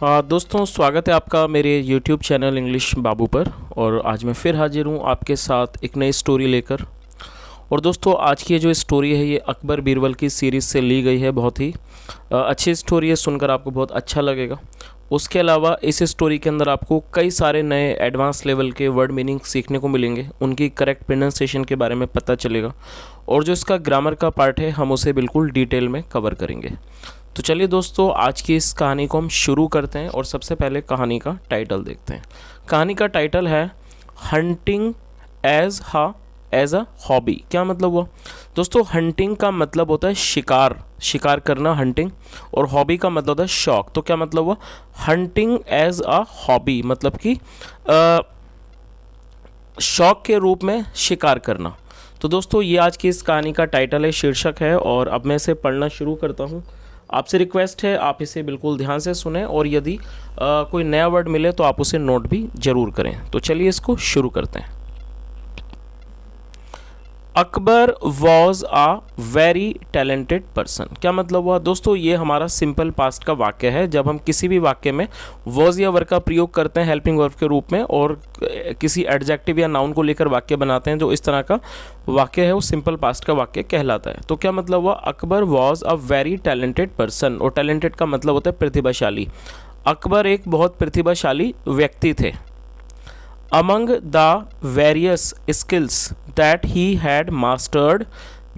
दोस्तों, स्वागत है आपका मेरे YouTube चैनल इंग्लिश बाबू पर। और आज मैं फिर हाजिर हूँ आपके साथ एक नई स्टोरी लेकर। और दोस्तों, आज की ये जो स्टोरी है ये अकबर बीरबल की सीरीज़ से ली गई है। बहुत ही अच्छी स्टोरी है, सुनकर आपको बहुत अच्छा लगेगा। उसके अलावा इस स्टोरी के अंदर आपको कई सारे नए एडवांस लेवल के वर्ड मीनिंग सीखने को मिलेंगे, उनकी करेक्ट प्रोनाउंसिएशन के बारे में पता चलेगा। और जो इसका ग्रामर का पार्ट है हम उसे बिल्कुल डिटेल में कवर करेंगे। तो चलिए दोस्तों, आज की इस कहानी को हम शुरू करते हैं और सबसे पहले कहानी का टाइटल देखते हैं। कहानी का टाइटल है हंटिंग एज अ हॉबी। क्या मतलब हुआ दोस्तों? हंटिंग का मतलब होता है शिकार करना, हंटिंग। और हॉबी का मतलब होता है शौक। तो क्या मतलब हुआ? हंटिंग एज अ हॉबी मतलब कि शौक के रूप में शिकार करना। तो दोस्तों, ये आज की इस कहानी का टाइटल है, शीर्षक है। और अब मैं इसे पढ़ना शुरू करता हूँ। आपसे रिक्वेस्ट है आप इसे बिल्कुल ध्यान से सुनें, और यदि कोई नया वर्ड मिले तो आप उसे नोट भी ज़रूर करें। तो चलिए इसको शुरू करते हैं। Akbar was a very talented person. क्या मतलब हुआ दोस्तों? ये हमारा सिंपल पास्ट का वाक्य है। जब हम किसी भी वाक्य में वॉज या वर्ब का प्रयोग करते हैं हेल्पिंग वर्ब के रूप में, और किसी एडजेक्टिव या नाउन को लेकर वाक्य बनाते हैं, जो इस तरह का वाक्य है वो सिंपल पास्ट का वाक्य कहलाता है। तो क्या मतलब हुआ? Akbar was a very talented person. और टैलेंटेड का मतलब होता है प्रतिभाशाली। अकबर एक बहुत प्रतिभाशाली व्यक्ति थे। Among the various skills that he had mastered,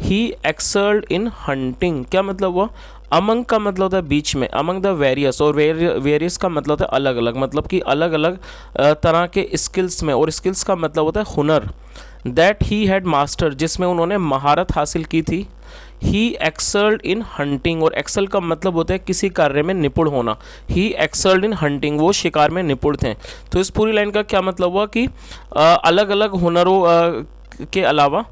he excelled in hunting। क्या मतलब हुआ? अमंग का मतलब होता है बीच में, अमंग द वेरियस, और वेरियस का मतलब होता है अलग अलग, मतलब कि अलग अलग तरह के स्किल्स में। और स्किल्स का मतलब होता है हुनर। दैट ही हैड मास्टर, जिसमें उन्होंने महारत हासिल की थी। ही एक्सल्ड इन हंटिंग, और एक्सल का मतलब होता है किसी कार्य में निपुण होना। ही एक्सल्ड इन हंटिंग, वो शिकार में निपुण थे। तो इस पूरी लाइन का क्या मतलब हुआ कि अलग अलग हुनरों के अलावा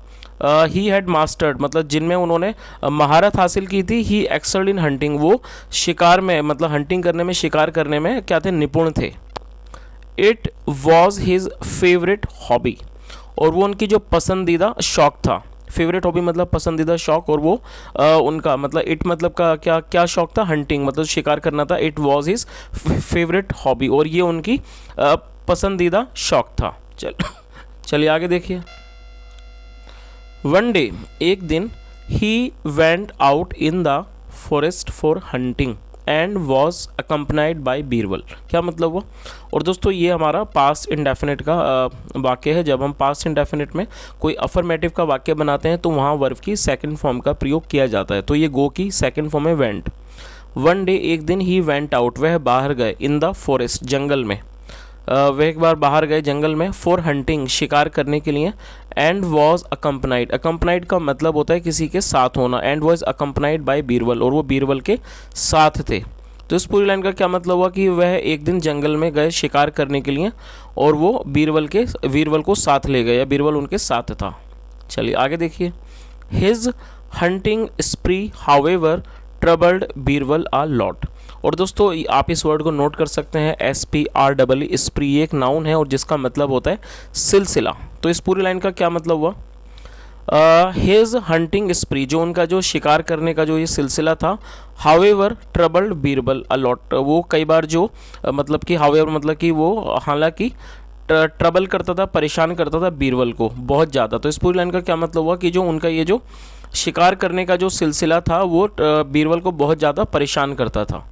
ही हैड मास्टर्ड, मतलब जिनमें उन्होंने महारत हासिल की थी। ही एक्सल्ड इन हंटिंग, वो शिकार में, मतलब हंटिंग करने में, शिकार करने में क्या थे? निपुण थे। It was his favourite hobby, और वो उनकी जो पसंदीदा शौक था। फेवरेट हॉबी मतलब पसंदीदा शौक, और वो उनका मतलब इट मतलब का क्या क्या शौक था? हंटिंग, मतलब शिकार करना था। It was his favourite hobby, और ये उनकी पसंदीदा शौक था। चलिए आगे देखिए। वन डे, एक दिन, he went out in the forest for hunting and was accompanied by Birbal. क्या मतलब हुआ? और दोस्तों, ये हमारा पास्ट इंडेफिनिट का वाक्य है। जब हम पास्ट इंडेफिनिट में कोई अफर्मेटिव का वाक्य बनाते हैं तो वहाँ वर्ब की सेकंड फॉर्म का प्रयोग किया जाता है। तो ये गो की सेकंड फॉर्म है वेंट। वन डे, एक दिन, ही वेंट आउट, वह बाहर गए, इन द फॉरेस्ट, जंगल में। वह एक बार बाहर गए जंगल में, फॉर हंटिंग, शिकार करने के लिए। एंड वॉज अकम्पनाइड, अकम्पनाइड का मतलब होता है किसी के साथ होना। एंड वॉज अकम्पनाइड बाय बीरबल, और वो बीरबल के साथ थे। तो इस पूरी लाइन का क्या मतलब हुआ कि वह एक दिन जंगल में गए शिकार करने के लिए, और वो बीरबल को साथ ले गए, या बीरबल उनके साथ था। चलिए आगे देखिए। His hunting स्प्री however troubled Birbal a lot. और दोस्तों, आप इस वर्ड को नोट कर सकते हैं, SPREE, स्प्री एक नाउन है और जिसका मतलब होता है सिलसिला। तो इस पूरी लाइन का क्या मतलब हुआ? हिज हंटिंग स्प्री, जो उनका जो शिकार करने का जो ये सिलसिला था, however troubled Birbal a lot, वो कई बार जो मतलब कि हाउएवर मतलब कि वो हालांकि ट्रबल करता था, परेशान करता था बीरबल को बहुत ज़्यादा। तो इस पूरी लाइन का क्या मतलब हुआ कि जो उनका ये जो शिकार करने का जो सिलसिला था वो बीरबल को बहुत ज़्यादा परेशान करता था।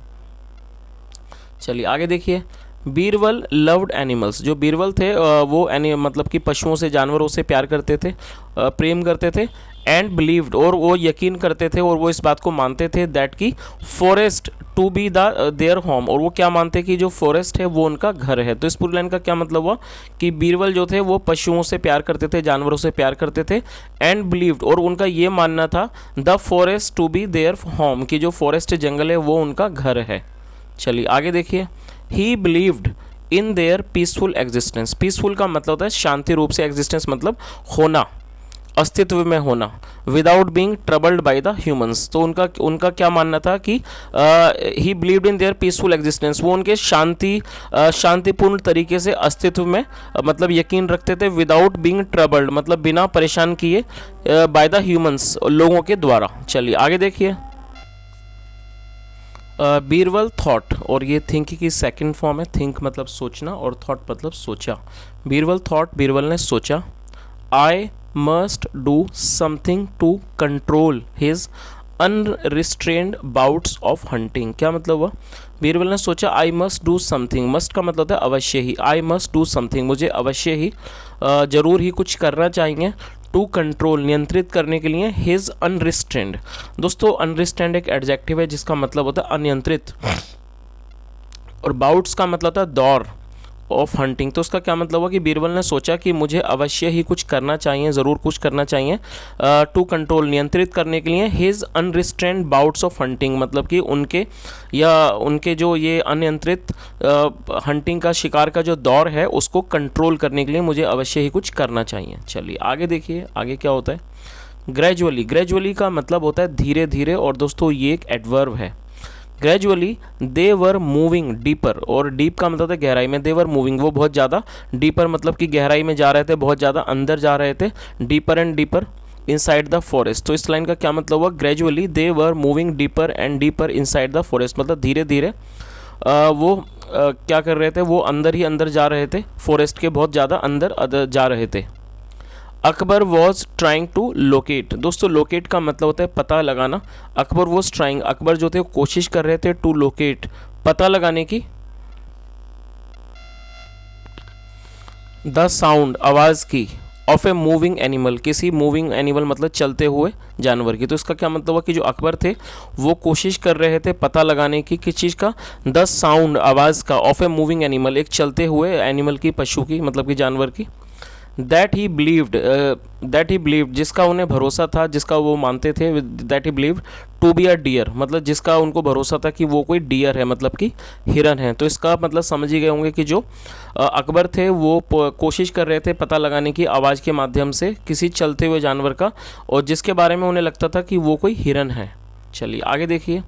चलिए आगे देखिए। बीरबल लव्ड एनिमल्स, जो बीरबल थे वो मतलब कि पशुओं से, जानवरों से प्यार करते थे, प्रेम करते थे। एंड बिलीव्ड, और वो यकीन करते थे, और वो इस बात को मानते थे दैट की forest to be their home, और वो क्या मानते कि जो फॉरेस्ट है वो उनका घर है। तो इस पूरी लाइन का क्या मतलब हुआ कि बीरबल जो थे वो पशुओं से प्यार करते थे, जानवरों से प्यार करते थे। एंड बिलीव्ड, और उनका ये मानना था the forest to be their home, कि जो फॉरेस्ट जंगल है वो उनका घर है। चलिए आगे देखिए। ही believed in their peaceful existence. Peaceful का मतलब होता है शांति रूप से, एग्जिस्टेंस मतलब होना, अस्तित्व में होना। Without being troubled by the humans, तो उनका क्या मानना था कि ही believed in their peaceful existence, वो उनके शांतिपूर्ण तरीके से अस्तित्व में मतलब यकीन रखते थे। विदाउट बीइंग ट्रबल्ड मतलब बिना परेशान किए बाय द ह्यूमंस, लोगों के द्वारा। चलिए आगे देखिए। बीरबल थॉट, और ये थिंक की सेकंड फॉर्म है। थिंक मतलब सोचना और थॉट मतलब सोचा। बीरबल थॉट, बीरबल ने सोचा, I must do something to control his unrestrained bouts of hunting. क्या मतलब हुआ? बीरबल ने सोचा I must do something, must का मतलब होता है अवश्य ही, आई मस्ट डू समथिंग, मुझे अवश्य ही जरूर ही कुछ करना चाहिए, टू कंट्रोल नियंत्रित करने के लिए, हिज अनरिस्ट्रेन्ड। दोस्तों अनरिस्ट्रेन्ड एक एडजेक्टिव है जिसका मतलब होता है अनियंत्रित, और बाउट्स का मतलब होता है दौर ऑफ हंटिंग। तो उसका क्या मतलब हुआ कि बीरबल ने सोचा कि मुझे अवश्य ही कुछ करना चाहिए, ज़रूर कुछ करना चाहिए, टू कंट्रोल नियंत्रित करने के लिए, his unrestrained bouts of hunting, मतलब कि उनके जो ये अनियंत्रित हंटिंग का, शिकार का जो दौर है उसको कंट्रोल करने के लिए मुझे अवश्य ही कुछ करना चाहिए। चलिए आगे देखिए, आगे क्या होता है। ग्रेजुअली, ग्रेजुअली का मतलब होता है धीरे धीरे, और दोस्तों ये एक एडवर्ब है। Gradually they were moving deeper, और डीप का मतलब है गहराई में, दे वर मूविंग वो बहुत ज़्यादा, डीपर मतलब कि गहराई में जा रहे थे, बहुत ज़्यादा अंदर जा रहे थे, deeper and deeper inside the forest. तो इस लाइन का क्या मतलब हुआ? Gradually they were moving deeper and deeper inside the forest, मतलब धीरे धीरे वो क्या कर रहे थे, वो अंदर ही अंदर जा रहे थे, फॉरेस्ट के बहुत ज़्यादा अंदर जा रहे थे। Akbar was trying to locate, दोस्तों लोकेट का मतलब होता है पता लगाना। अकबर वॉज ट्राइंग, अकबर जो थे कोशिश कर रहे थे, टू लोकेट पता लगाने की, द साउंड आवाज़ की, ऑफ ए मूविंग एनिमल, किसी मूविंग एनिमल मतलब चलते हुए जानवर की। तो इसका क्या मतलब हुआ कि जो अकबर थे वो कोशिश कर रहे थे पता लगाने की, किस चीज़ का? द साउंड आवाज़ का, ऑफ ए मूविंग एनिमल एक चलते हुए एनिमल की, पशु की मतलब कि जानवर की। दैट ही बिलीव्ड जिसका उन्हें भरोसा था, जिसका वो मानते थे, that he believed to be a dear, मतलब जिसका उनको भरोसा था कि वो कोई डियर है, मतलब कि हिरन है। तो इसका मतलब समझ ही गए होंगे कि जो अकबर थे वो कोशिश कर रहे थे पता लगाने की आवाज़ के माध्यम से किसी चलते हुए जानवर का, और जिसके बारे में उन्हें लगता था कि वो कोई हिरन है। चलिए आगे देखिए।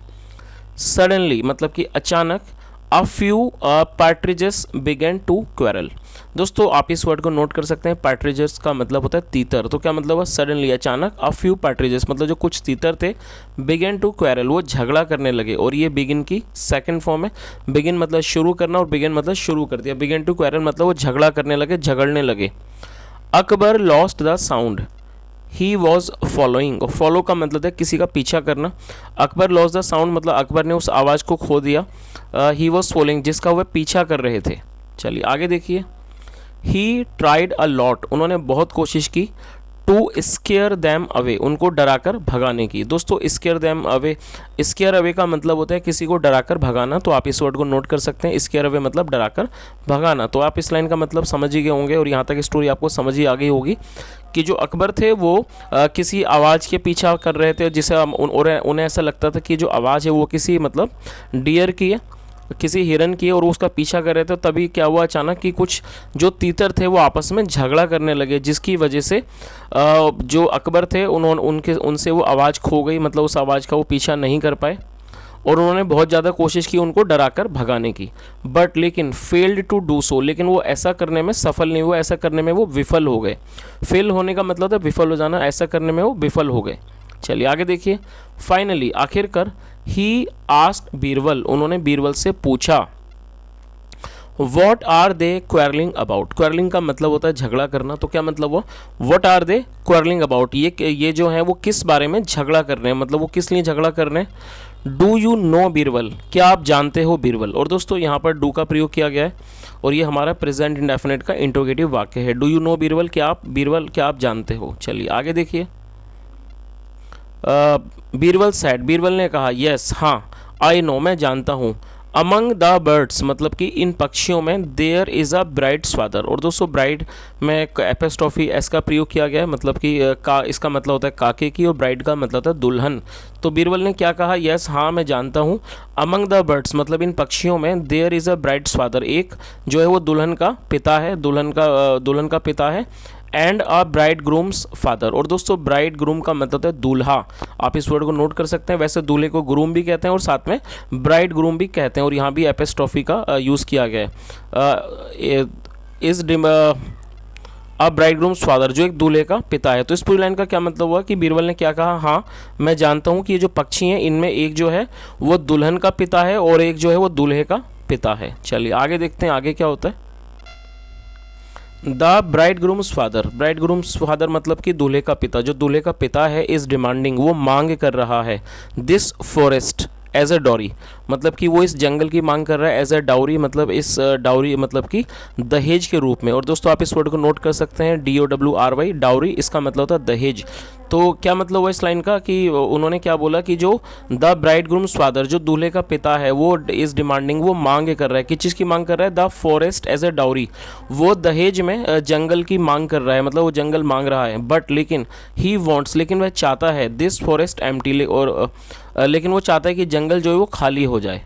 सडनली मतलब कि अचानक, a few partridges begin to quarrel. दोस्तों आप इस वर्ड को नोट कर सकते हैं, पार्ट्रिजेस का मतलब होता है तीतर। तो क्या मतलब है? सडनली अचानक, अ फ्यू पार्ट्रिजेस मतलब जो कुछ तीतर थे, बिगेन टू क्वेरल वो झगड़ा करने लगे, और ये बिगिन की सेकंड फॉर्म है। बिगिन मतलब शुरू करना, और बिगिन मतलब शुरू कर दिया। बिगेन टू क्वेरल मतलब वो झगड़ा करने लगे, झगड़ने लगे। Akbar lost the sound, he was following, और फॉलो का मतलब है किसी का पीछा करना। अकबर लॉस द साउंड मतलब अकबर ने उस आवाज़ को खो दिया। ही वॉज फॉलोइंग जिसका वह पीछा कर रहे थे। चलिए आगे देखिए। ही ट्राइड अ लॉट, उन्होंने बहुत कोशिश की, टू स्केयर दैम अवे, उनको डराकर भगाने की। दोस्तों square them away, square away का मतलब होता है किसी को डराकर भगाना। तो आप इस वर्ड को नोट कर सकते हैं, स्केयर अवे मतलब डराकर भगाना। तो आप इस लाइन का मतलब समझ ही गए होंगे, और यहाँ तक स्टोरी आपको समझ ही आ गई होगी कि जो अकबर थे वो किसी आवाज़ के पीछा कर रहे थे, जिसे उन्हें ऐसा लगता था कि जो आवाज़ है वो किसी मतलब डियर की है, किसी हिरन की, और उसका पीछा कर रहे थे। तभी क्या हुआ अचानक कि कुछ जो तीतर थे वो आपस में झगड़ा करने लगे, जिसकी वजह से जो अकबर थे उनसे वो आवाज़ खो गई, मतलब उस आवाज़ का वो पीछा नहीं कर पाए, और उन्होंने बहुत ज़्यादा कोशिश की उनको डराकर भगाने की। बट लेकिन फेल्ड टू डू सो, लेकिन वो ऐसा करने में सफल नहीं हुआ, ऐसा करने में वो विफल हो गए। फेल होने का मतलब है विफल हो जाना, ऐसा करने में वो विफल हो गए। चलिए आगे देखिए। फाइनली आखिरकार, ही आस्क्ड बीरबल, उन्होंने बीरबल से पूछा, what are they quarrelling about. Quarrelling का मतलब होता है झगड़ा करना। तो क्या मतलब हुआ? What are they quarrelling about, ये जो है वो किस बारे में झगड़ा कर रहे हैं, मतलब वो किस लिए झगड़ा कर रहे हैं। डू यू नो बीरबल, क्या आप जानते हो बीरबल। और दोस्तों यहाँ पर डू का प्रयोग किया गया है, और ये हमारा प्रेजेंट इंडेफिनिट का इंट्रोगेटिव वाक्य है। डू यू नो बीरबल, क्या आप जानते हो। चलिए आगे देखिए। बीरबल सैड, बीरबल ने कहा, यस हाँ, आई नो मैं जानता हूँ। अमंग द बर्ड्स मतलब कि इन पक्षियों में, there is a bride's father. और दोस्तों ब्राइड में एपोस्ट्रोफी एस का प्रयोग किया गया है, मतलब कि इसका मतलब होता है काके की, और ब्राइड का मतलब होता है दुल्हन। तो बीरबल ने क्या कहा? यस हाँ मैं जानता हूँ। अमंग द बर्ड्स मतलब इन पक्षियों में, there is a bride's father एक जो है वो दुल्हन का पिता है, दुल्हन का पिता है, and a bride grooms father. और दोस्तों ब्राइड ग्रूम का मतलब है दूल्हा। आप इस वर्ड को नोट कर सकते हैं। वैसे दूल्हे को ग्रूम भी कहते हैं और साथ में ब्राइड ग्रूम भी कहते हैं, और यहाँ भी एपोस्ट्रोफी का यूज़ किया गया है। इज अ ब्राइडग्रूम्स फादर, जो एक दूल्हे का पिता है। तो इस पूरी लाइन का क्या मतलब हुआ कि बीरबल ने क्या कहा, हाँ मैं जानता हूँ कि ये जो पक्षी हैं इनमें एक जो है वो दुल्हन का पिता है और एक जो है वो दूल्हे का पिता है। चलिए आगे देखते हैं आगे क्या होता है। द ब्राइडग्रूम्स फादर मतलब कि दूल्हे का पिता, जो दूल्हे का पिता है इज़ डिमांडिंग, वो मांग कर रहा है, this forest as a dowry, मतलब कि वो इस जंगल की मांग कर रहा है, एज अ डाउरी मतलब इस डाउरी मतलब कि दहेज के रूप में। और दोस्तों आप इस वर्ड को नोट कर सकते हैं, DOWRY, डाउरी, इसका मतलब होता है दहेज। तो क्या मतलब हुआ इस लाइन का कि उन्होंने क्या बोला कि जो द ब्राइडग्रूम्स फादर, जो दूल्हे का पिता है, वो इज़ डिमांडिंग, वो मांग कर रहा है, किस चीज़ की मांग कर रहा है, the forest as a dowry, वो दहेज में जंगल की मांग कर रहा है, मतलब वो जंगल मांग रहा है। बट लेकिन ही वॉन्ट्स, लेकिन वह चाहता है, दिस फॉरेस्ट एम्प्टी, और लेकिन वो चाहता है कि जंगल जो है वो खाली हो जाए,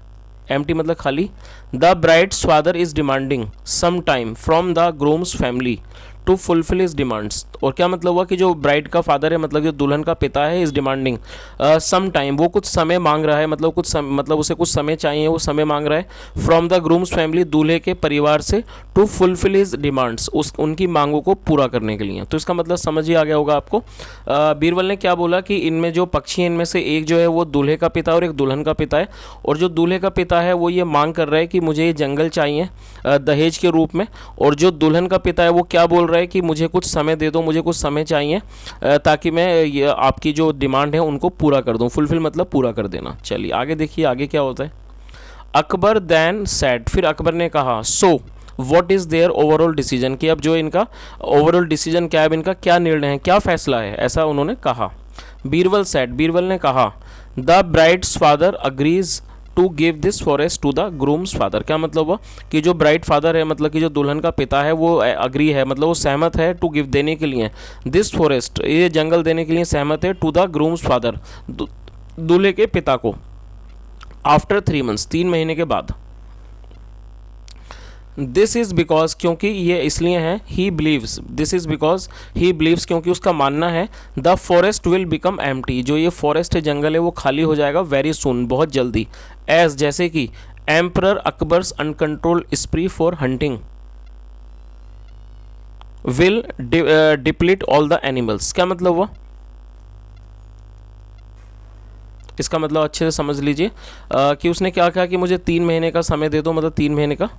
एम्प्टी मतलब खाली। The bride's father is demanding some time from the groom's family to fulfil his demands. और क्या मतलब हुआ कि जो ब्राइड का फादर है मतलब जो दुल्हन का पिता है इज डिमांडिंग सम टाइम, वो कुछ समय मांग रहा है, मतलब मतलब उसे कुछ समय चाहिए, वो समय मांग रहा है फ्रॉम द ग्रूम्स फैमिली, दूल्हे के परिवार से, टू फुलफिल हिज डिमांड्स, उनकी मांगों को पूरा करने के लिए। तो इसका मतलब समझ ही आ गया होगा आपको। बीरबल ने क्या बोला कि इनमें जो पक्षी हैं इनमें से एक जो है वो दूल्हे का पिता और एक दुल्हन का पिता है, और जो दूल्हे का पिता है वो ये मांग कर रहा है कि मुझे ये जंगल चाहिए दहेज के रूप में, और जो दुल्हन का पिता है वो क्या बोल रहा है कि मुझे कुछ समय दे दो, मुझे कुछ समय चाहिए ताकि मैं ये आपकी जो डिमांड है उनको पूरा कर दूं। फुलफिल मतलब पूरा कर देना। चलिए आगे देखिए आगे क्या होता है। अकबर देन सेड, फिर अकबर ने कहा, so what is their overall decision, कि अब जो इनका ओवरऑल डिसीजन क्या है, इनका क्या निर्णय है, क्या फैसला है, ऐसा उन्होंने कहा। बीरबल सेड, बीरबल ने कहा, the bride's father agrees to give this forest to the groom's father. क्या मतलब हुआ कि जो ब्राइड फादर है मतलब कि जो दुल्हन का पिता है वो अग्री है, मतलब वो सहमत है टू गिव देने के लिए, दिस फॉरेस्ट ये जंगल देने के लिए सहमत है, टू द ग्रूम्स फादर दूल्हे के पिता को, आफ्टर 3 months 3 महीने के बाद। दिस इज़ बिकॉज, क्योंकि ये इसलिए है, he believes, this is because he believes, क्योंकि उसका मानना है, the forest will become empty, जो ये फॉरेस्ट है जंगल है वो खाली हो जाएगा वेरी सुन, बहुत जल्दी, एज जैसे कि emperor Akbar's uncontrolled स्प्री for hunting will deplete all the animals. क्या मतलब हुआ इसका मतलब अच्छे से समझ लीजिए कि उसने क्या कहा कि मुझे 3 महीने का समय दे दो, मतलब 3 महीने का,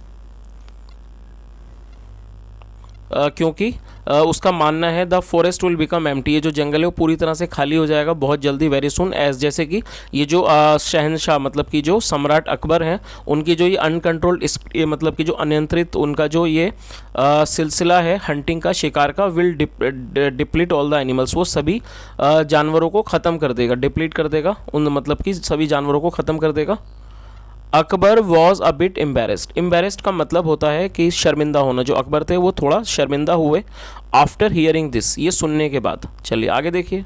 क्योंकि उसका मानना है the forest will become empty, ये जो जंगल है वो पूरी तरह से खाली हो जाएगा बहुत जल्दी, वेरी सुन, एज जैसे कि ये जो शहनशाह मतलब कि जो सम्राट अकबर हैं उनकी जो ये अनकंट्रोल्ड मतलब कि जो अनियंत्रित उनका जो ये सिलसिला है हंटिंग का, शिकार का, will deplete all the animals, वो सभी जानवरों को ख़त्म कर देगा, डिप्लीट कर देगा उन मतलब कि सभी जानवरों को ख़त्म कर देगा। Akbar was a bit embarrassed, embarrassed का मतलब होता है कि शर्मिंदा होना, जो अकबर थे वो थोड़ा शर्मिंदा हुए, आफ्टर हियरिंग दिस, ये सुनने के बाद। चलिए आगे देखिए।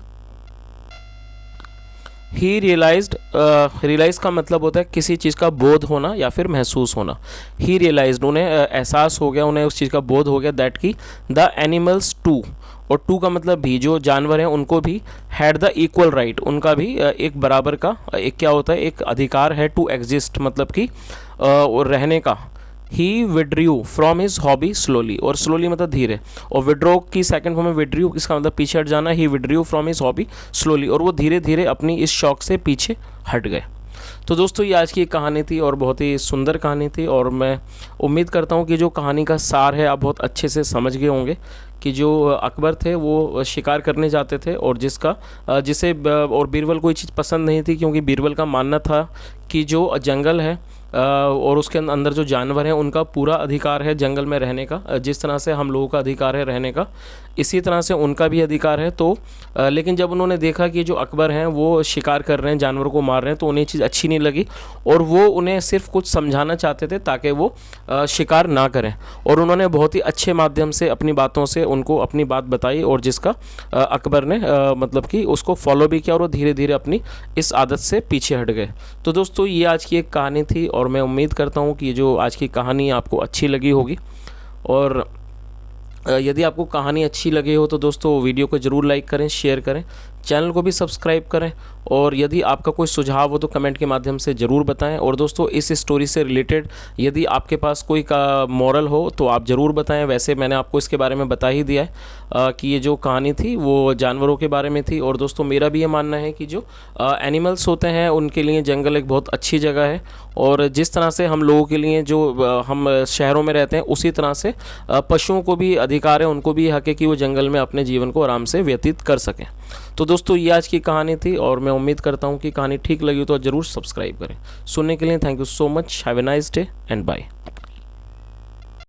ही रियलाइज्ड, रियलाइज का मतलब होता है किसी चीज़ का बोध होना या फिर महसूस होना। ही रियलाइज्ड, उन्हें एहसास हो गया, उन्हें उस चीज़ का बोध हो गया, दैट की द एनिमल्स टू, और टू का मतलब भी, जो जानवर हैं उनको भी, हैड द इक्वल राइट, उनका भी एक बराबर का एक क्या होता है, एक अधिकार है, टू एग्जिस्ट मतलब कि रहने का। ही withdrew from his hobby slowly, और स्लोली मतलब धीरे, और विड्रॉ की सेकंड फॉर्म में विड्रू, इसका मतलब पीछे हट जाना। ही withdrew from his hobby slowly, और वो धीरे धीरे अपनी इस शौक से पीछे हट गए। तो दोस्तों ये आज की एक कहानी थी और बहुत ही सुंदर कहानी थी, और मैं उम्मीद करता हूँ कि जो कहानी का सार है आप बहुत अच्छे से समझ गए होंगे कि जो अकबर थे वो शिकार करने जाते थे, और जिसे और बीरबल को ये चीज़ पसंद नहीं थी, क्योंकि बीरबल का मानना था कि जो जंगल है और उसके अंदर जो जानवर हैं उनका पूरा अधिकार है जंगल में रहने का, जिस तरह से हम लोगों का अधिकार है रहने का, इसी तरह से उनका भी अधिकार है। तो लेकिन जब उन्होंने देखा कि जो अकबर हैं वो शिकार कर रहे हैं, जानवरों को मार रहे हैं, तो उन्हें चीज़ अच्छी नहीं लगी, और वो उन्हें सिर्फ कुछ समझाना चाहते थे ताकि वो शिकार ना करें, और उन्होंने बहुत ही अच्छे माध्यम से अपनी बातों से उनको अपनी बात बताई, और जिसका अकबर ने मतलब कि उसको फॉलो भी किया, और वो धीरे धीरे अपनी इस आदत से पीछे हट गए। तो दोस्तों ये आज की एक कहानी थी, और मैं उम्मीद करता हूँ कि ये जो आज की कहानी आपको अच्छी लगी होगी, और यदि आपको कहानी अच्छी लगी हो तो दोस्तों वीडियो को ज़रूर लाइक करें, शेयर करें, चैनल को भी सब्सक्राइब करें, और यदि आपका कोई सुझाव हो तो कमेंट के माध्यम से ज़रूर बताएं। और दोस्तों इस स्टोरी से रिलेटेड यदि आपके पास कोई का मॉरल हो तो आप ज़रूर बताएं। वैसे मैंने आपको इसके बारे में बता ही दिया है कि ये जो कहानी थी वो जानवरों के बारे में थी। और दोस्तों मेरा भी ये मानना है कि जो एनिमल्स होते हैं उनके लिए जंगल एक बहुत अच्छी जगह है, और जिस तरह से हम लोगों के लिए जो हम शहरों में रहते हैं उसी तरह से पशुओं को भी अधिकार है, उनको भी हक है कि वो जंगल में अपने जीवन को आराम से व्यतीत कर सकें। तो दोस्तों ये आज की कहानी थी, और मैं उम्मीद करता हूँ कि कहानी ठीक लगी तो ज़रूर सब्सक्राइब करें। सुनने के लिए thank you so much. Have a nice day and bye.